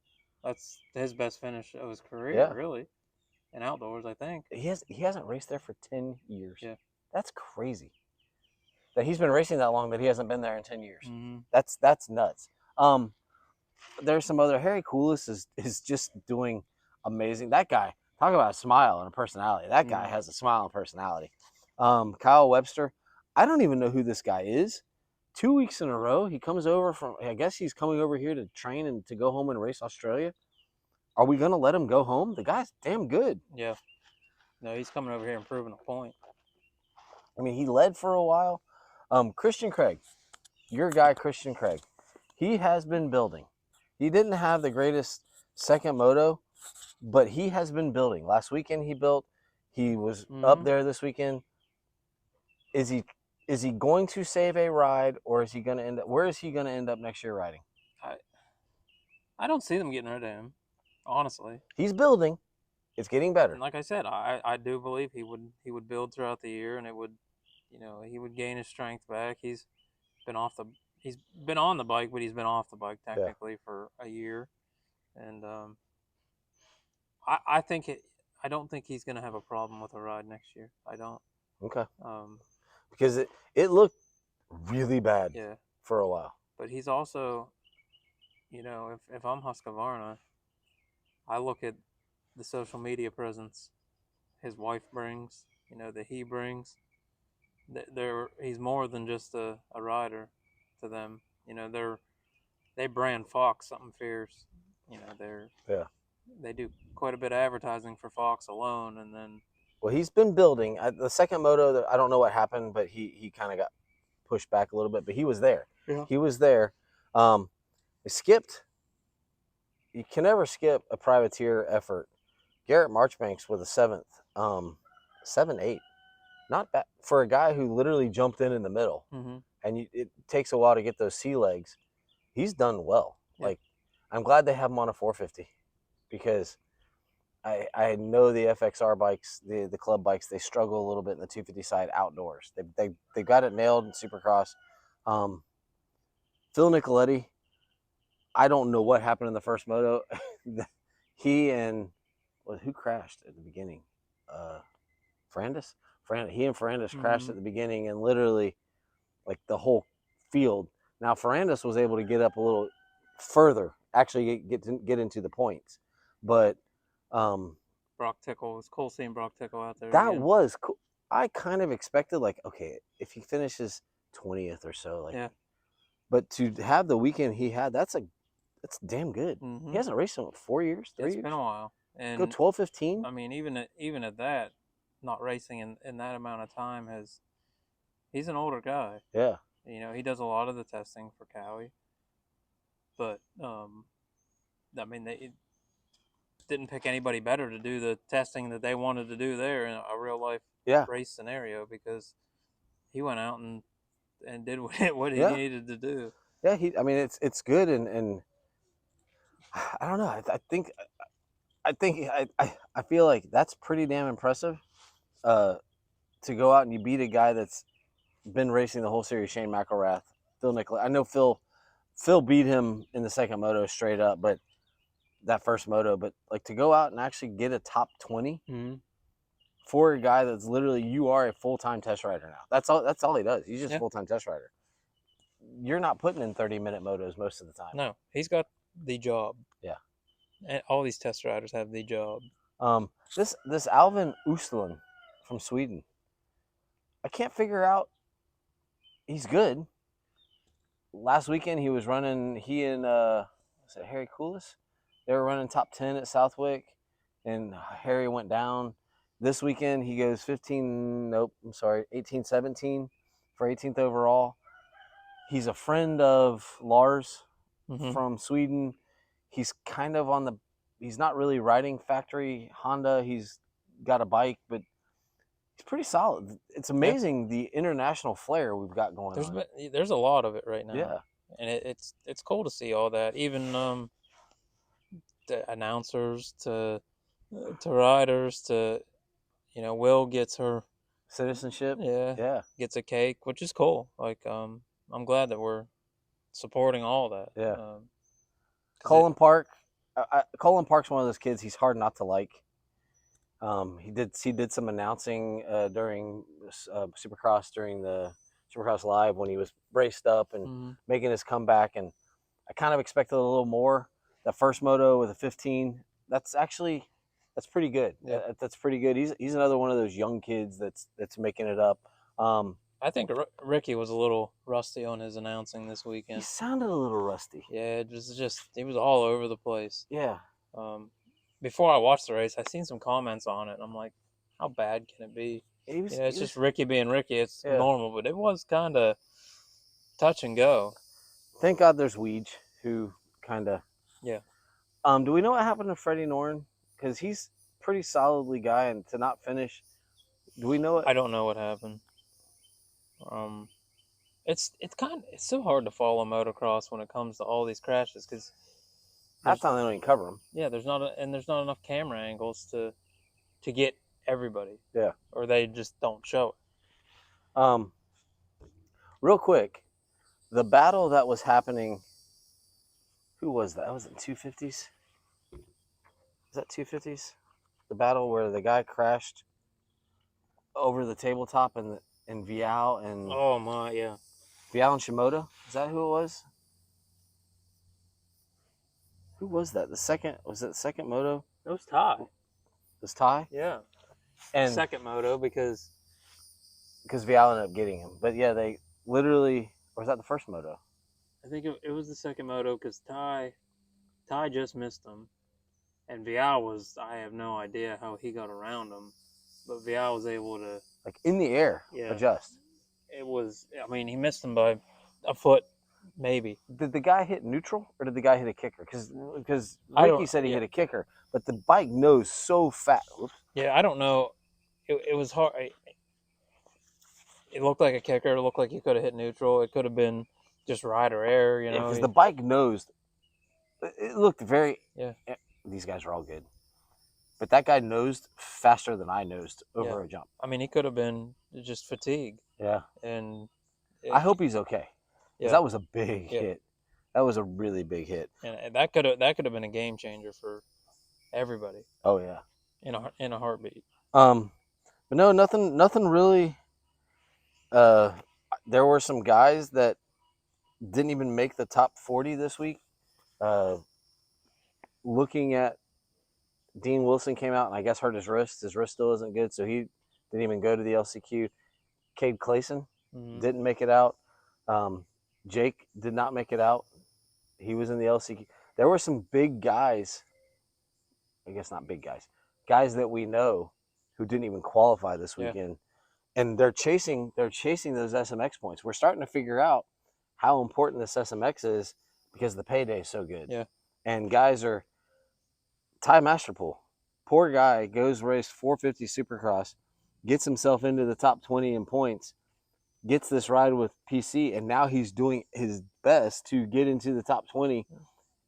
That's his best finish of his career, really. In outdoors, I think. He hasn't raced there for 10 years. Yeah. That's crazy. That he's been racing that long, but he hasn't been there in 10 years. Mm-hmm. That's nuts. There's some other Harry Coulis is just doing amazing. That guy, talk about a smile and a personality. That guy has a smile and personality. Kyle Webster, I don't even know who this guy is. 2 weeks in a row, he comes over I guess he's coming over here to train and to go home and race Australia. Are we going to let him go home? The guy's damn good. Yeah. No, he's coming over here and proving a point. I mean, he led for a while. Christian Craig, your guy Christian Craig, he has been building. He didn't have the greatest second moto, but he has been building. Last weekend he built. He was up there this weekend. Is he going to save a ride, or is he going to end up? Where is he going to end up next year riding? I don't see them getting rid of him, honestly. He's building. It's getting better. And like I said, I do believe he would build throughout the year, and it would, he would gain his strength back. Been off the he's been on the bike, but he's been off the bike Yeah. technically for a year, and I think I don't think he's gonna have a problem with a ride next year. I don't. Okay. Um, Because it looked really bad yeah, for a while. but he's also, if I'm Husqvarna, I look at the social media presence his wife brings, that he brings. He's more than just a rider to them. They brand Fox something fierce. Yeah. They do quite a bit of advertising for Fox alone, and then Well, he's been building. The second moto, I don't know what happened, but he kind of got pushed back a little bit, but he was there. yeah, He was there. He skipped. You can never skip a privateer effort. Garrett Marchbanks with a seventh, 7-8. Not bad for a guy who literally jumped in the middle. mm-hmm. And it takes a while to get those sea legs. He's done well. Yeah. Like, I'm glad they have him on a 450 because I know the FXR bikes, the club bikes, they struggle a little bit in the 250 side outdoors. They got it nailed in Supercross. Phil Nicoletti, I don't know what happened in the first moto. He and who crashed at the beginning? Ferrandis. He and Ferrandis crashed at the beginning, and literally, like the whole field. Now Ferrandis was able to get up a little further, actually get into the points, but Brock Tickle, it's cool seeing Brock Tickle out there. that again. was cool. I kind of expected, like, okay, if he finishes 20th or so, like, Yeah. But to have the weekend he had, that's damn good. Mm-hmm. He hasn't raced in 4 years, 3 years. It's been a while, and go 12-15. I mean, even at that, not racing in that amount of time he's an older guy. Yeah. He does a lot of the testing for Cowie, but I mean, they didn't pick anybody better to do the testing that they wanted to do there in a real life race scenario, because he went out and did what he needed to do. Yeah, I mean, it's good, and I don't know. I feel like that's pretty damn impressive. To go out and you beat a guy that's been racing the whole series, Shane McElrath, Phil Nicholas. I know Phil beat him in the second moto straight up, but that first moto, but like to go out and actually get a top 20 for a guy that's literally, you are a full-time test rider now. That's all he does. He's just a full-time test rider. You're not putting in 30-minute motos most of the time. No, he's got the job. Yeah. And all these test riders have the job. This Alvin Östlund from Sweden, I can't figure out. He's good. Last weekend he was running. He and was it Harry Coulis? They were running top 10 at Southwick, and Harry went down. This weekend he goes 18-17 for 18th overall. He's a friend of Lars from Sweden. He's kind of he's not really riding factory Honda. He's got a bike, but he's pretty solid. It's amazing the international flair we've got going on. There's a lot of it right now. Yeah. And it's cool to see all that. Even the announcers to riders to, Will gets her citizenship. Yeah. Gets a cake, which is cool. Like, I'm glad that we're supporting all that. Yeah. Colin Park's one of those kids. He's hard not to like. He did some announcing during Supercross, during the Supercross Live, when he was braced up and making his comeback, and I kind of expected a little more. That first moto with a 15, that's pretty good. Yeah. That's pretty good. He's another one of those young kids that's making it up. I think Ricky was a little rusty on his announcing this weekend. He sounded a little rusty. Yeah, it was he was all over the place. Yeah. Before I watched the race, I seen some comments on it, and I'm like, how bad can it be? It's just Ricky being Ricky. It's normal, but it was kind of touch and go. Thank God there's Weege, who kind of... Yeah. Do we know what happened to Freddie Norn? Because he's pretty solidly guy, and to not finish... Do we know it? I don't know what happened. It's so hard to follow motocross when it comes to all these crashes, because half the time they don't even cover them. Yeah, there's not enough camera angles to to get everybody. Yeah. Or they just don't show it. Real quick, the battle that was happening. Who was that? Was it 250s? Is that 250s? The battle where the guy crashed over the tabletop and Vial and Oh my, yeah. Vial and Shimoda. Is that who it was? Who was that? Was it the second moto? It was Ty. It was Ty? Yeah. And Second moto because Vial ended up getting him. But yeah, they literally, or was that the first moto? I think it was the second moto because Ty just missed him. And Vial was, I have no idea how he got around him. But Vial was able to, Like in the air, adjust. It was, I mean, he missed him by a foot, maybe. Did the guy hit neutral or did the guy hit a kicker? Because Ricky said he hit a kicker, but the bike knows so fast. Yeah, I don't know. It was hard. It looked like a kicker. It looked like he could have hit neutral. It could have been just right or air, you know. Because the bike nosed. It looked very. Yeah. These guys are all good, but that guy nosed faster than I nosed over a jump. I mean, he could have been just fatigue. Yeah. And I hope he's okay. Because that was a big hit. That was a really big hit. And that could have been a game changer for everybody. Oh yeah. In a heartbeat. But no, nothing really. There were some guys that didn't even make the top 40 this week. Looking at Dean Wilson came out and I guess hurt his wrist. His wrist still isn't good, so he didn't even go to the LCQ. Cade Clayson didn't make it out. Jake did not make it out. He was in the LCQ. There were some big guys. I guess not big guys. Guys that we know who didn't even qualify this weekend. And they're chasing those SMX points. We're starting to figure out how important this SMX is because the payday is so good. Yeah. And guys are Ty Masterpool. Poor guy goes race 450 Supercross, gets himself into the top 20 in points, gets this ride with PC, and now he's doing his best to get into the top 20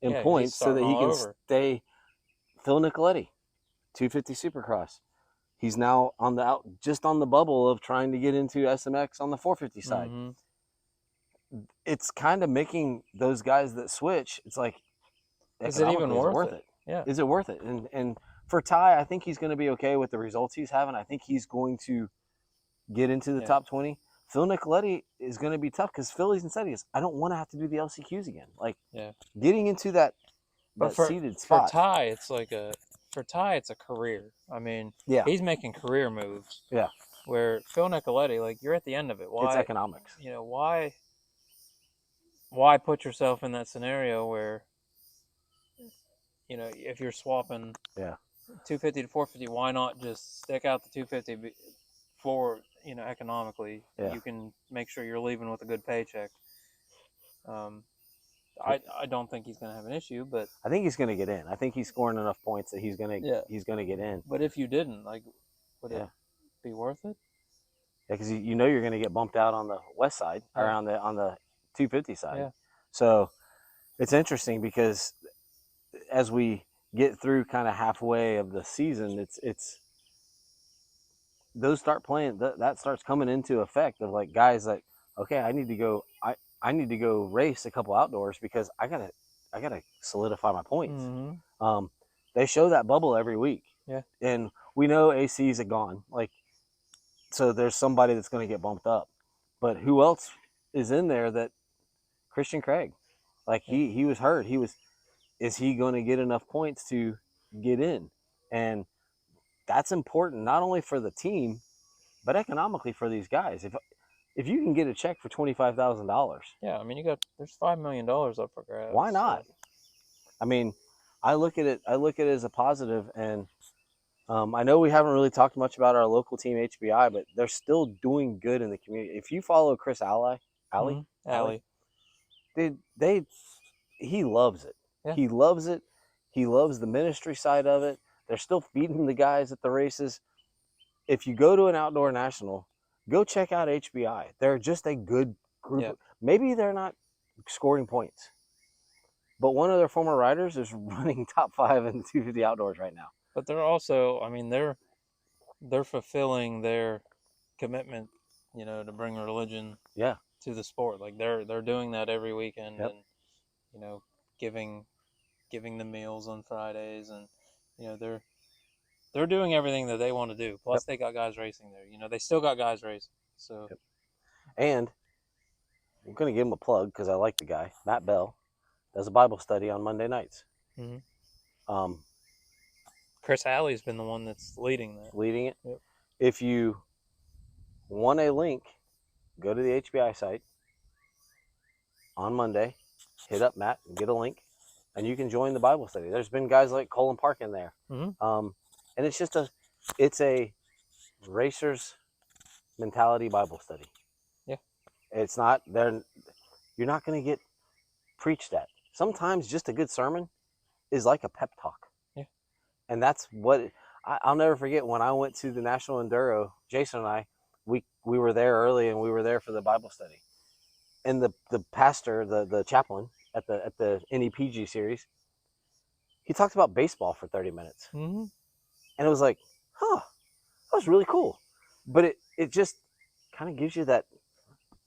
in points so that he can stay. Phil Nicoletti, 250 Supercross. He's now just on the bubble of trying to get into SMX on the 450 side. It's kind of making those guys that switch. It's like, is it even worth it? Yeah. Is it worth it? And for Ty, I think he's going to be okay with the results he's having. I think he's going to get into the top 20. Phil Nicoletti is going to be tough because Phil even said I don't want to have to do the LCQs again. Like, getting into that seeded spot. For Ty, it's a career. I mean, he's making career moves. Yeah. Where Phil Nicoletti, like, you're at the end of it. Why? It's economics. You know, why put yourself in that scenario where, you know, if you're swapping 250 to 450, why not just stick out the 250 for, you know, economically? You can make sure you're leaving with a good paycheck. I don't think he's going to have an issue, but I think he's going to get in. I think he's scoring enough points that he's going to get in. But if you didn't, like, would it be worth it? Yeah, because you know you're going to get bumped out on the west side or on the 250 side. Yeah. So it's interesting because as we get through kind of halfway of the season, it's those start playing. That starts coming into effect of like guys like, okay, I need to go race a couple outdoors because I gotta solidify my points. They show that bubble every week. Yeah. And we know AC's gone. Like, so there's somebody that's going to get bumped up. But who else is in there that Christian Craig? Like he was hurt. Is he going to get enough points to get in? And that's important not only for the team, but economically for these guys. If you can get a check for $25,000, yeah, I mean there's $5 million up for grabs. Why not? So. I mean, I look at it as a positive, and I know we haven't really talked much about our local team HBI, but they're still doing good in the community. If you follow Chris Alley, he loves it. Yeah. He loves it. He loves the ministry side of it. They're still feeding the guys at the races. If you go to an outdoor national, go check out HBI. They're just a good group. Yeah. Maybe they're not scoring points, but one of their former riders is running top 5 in the 250 outdoors right now. But they're also, I mean, they're they're fulfilling their commitment, to bring religion Yeah. to the sport. Like they're doing that every weekend, Yep. and you know, giving giving the meals on Fridays, and they're doing everything that they want to do. Yep. Plus, they got guys racing there. They still got guys racing. So, Yep. And I'm going to give him a plug because I like the guy. Matt Bell does a Bible study on Monday nights. mm-hmm. Um, Chris Alley's been the one that's leading that. leading it. Yep. If you want a link, go to the HBI site on Monday, hit up Matt and get a link, and you can join the Bible study. There's been guys like Colin Park in there. Mm-hmm. And it's a racer's mentality Bible study. Yeah. It's not, you're not going to get preached at. Sometimes just a good sermon is like a pep talk. Yeah. And that's what, I'll never forget when I went to the National Enduro, Jason and I, we were there early and we were there for the Bible study. And the pastor, the chaplain at the NEPG series, he talked about baseball for 30 minutes. Mm-hmm. And it was like, that was really cool. But it just kind of gives you that,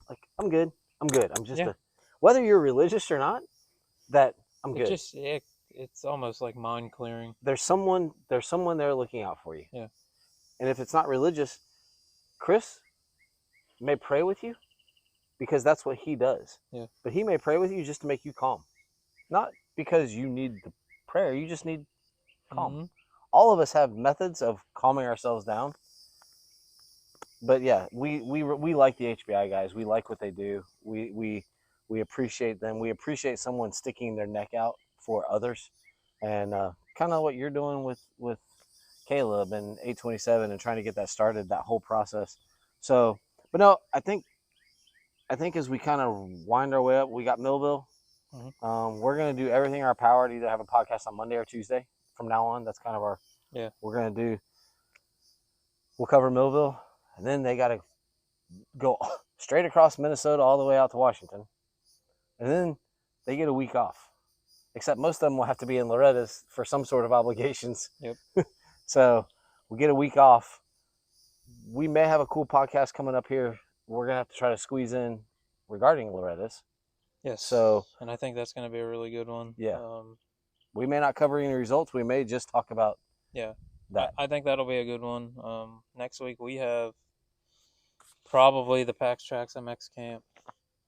like, I'm good. I'm just whether you're religious or not, that I'm good. It's almost like mind clearing. There's someone there looking out for you. Yeah. And if it's not religious, Chris may pray with you because that's what he does. Yeah. But he may pray with you just to make you calm. Not because you need the prayer, you just need calm. Mm-hmm. All of us have methods of calming ourselves down. But yeah, we like the HBI guys. We like what they do. We appreciate them. We appreciate someone sticking their neck out for others, and kind of what you're doing with Caleb and 827 and trying to get that started. That whole process. So, but no, I think as we kind of wind our way up, we got Millville. Mm-hmm. We're gonna do everything in our power to either have a podcast on Monday or Tuesday from now on. That's kind of our We'll cover Millville, and then they got to go straight across Minnesota all the way out to Washington, and then they get a week off. Except most of them will have to be in Loretta's for some sort of obligations. Yep. So we get a week off. We may have a cool podcast coming up here. We're gonna have to try to squeeze in regarding Loretta's. Yes. So, and I think that's going to be a really good one. Yeah. We may not cover any results. We may just talk about that. I think that'll be a good one. Next week we have probably the Pax Trax MX camp.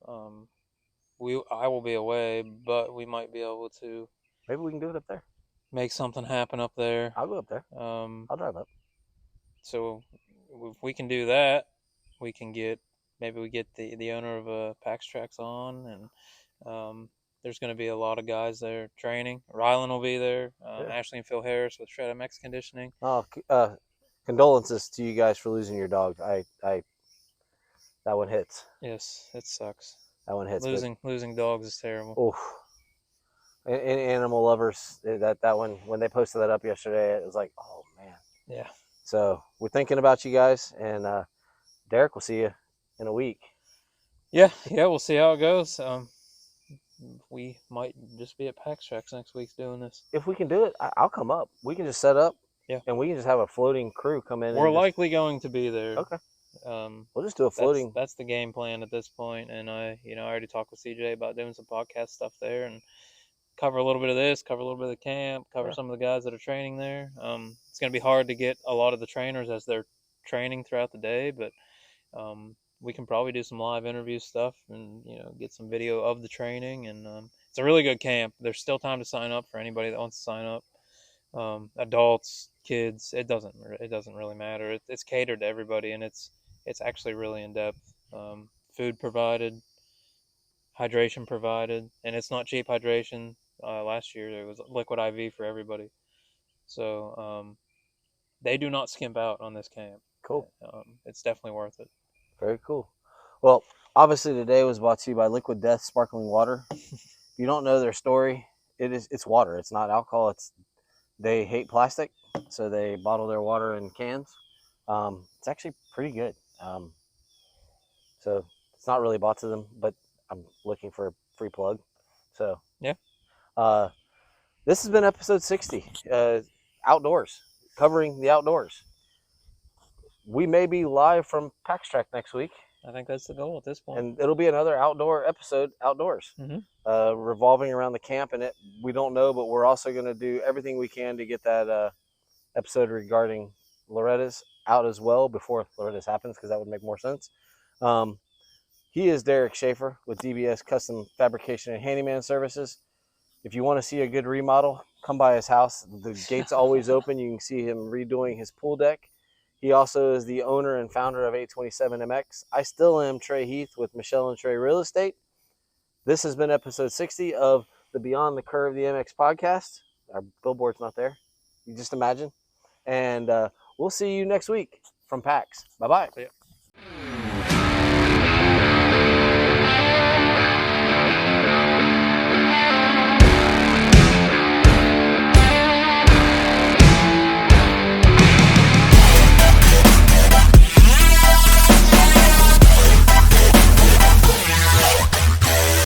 I will be away, but we might be able to Maybe we can do it up there. make something happen up there. I'll go up there. I'll drive up. So if we can do that, we can get the owner of Pax Trax on, and there's going to be a lot of guys there training. Rylan will be there. Ashley and Phil Harris with Shred MX Conditioning. Oh, condolences to you guys for losing your dog. That one hits. Yes, it sucks. That one hits. Losing dogs is terrible. Oh, and animal lovers, that one, when they posted that up yesterday, it was like, oh man. Yeah. So we're thinking about you guys, and Derek, we'll see you in a week. Yeah, we'll see how it goes. We might just be at Pax Trax next week doing this. If we can do it, I'll come up. We can just set up. Yeah. And we can just have a floating crew come in. We're likely going to be there. Okay. We'll just do a floating. That's the game plan at this point. And I already talked with CJ about doing some podcast stuff there and cover a little bit of this, cover a little bit of the camp, cover some of the guys that are training there. It's going to be hard to get a lot of the trainers as they're training throughout the day, but we can probably do some live interview stuff and get some video of the training. And it's a really good camp. There's still time to sign up for anybody that wants to sign up. Adults, kids, it doesn't really matter. It's catered to everybody, and it's actually really in depth. Food provided, hydration provided, and it's not cheap hydration. Last year it was liquid IV for everybody, so they do not skimp out on this camp. Cool. It's definitely worth it. Very cool. Well, obviously today was brought to you by Liquid Death Sparkling Water. If you don't know their story, it's water. It's not alcohol. They hate plastic, so they bottle their water in cans. It's actually pretty good. So it's not really bought to them, but I'm looking for a free plug. So yeah. This has been episode 60, outdoors, covering the outdoors. we may be live from Pax Trax next week. I think that's the goal at this point. And it'll be another outdoor episode outdoors, revolving around the camp. And we don't know, but we're also going to do everything we can to get that episode regarding Loretta's out as well before Loretta's happens, because that would make more sense. He is Derek Schaefer with DBS Custom Fabrication and Handyman Services. If you want to see a good remodel, come by his house. The gate's always open. You can see him redoing his pool deck. He also is the owner and founder of 827 MX. I still am Trey Heath with Michelle and Trey Real Estate. This has been episode 60 of the Beyond the Curve the MX podcast. Our billboard's not there. You just imagine. And we'll see you next week from PAX. Bye-bye.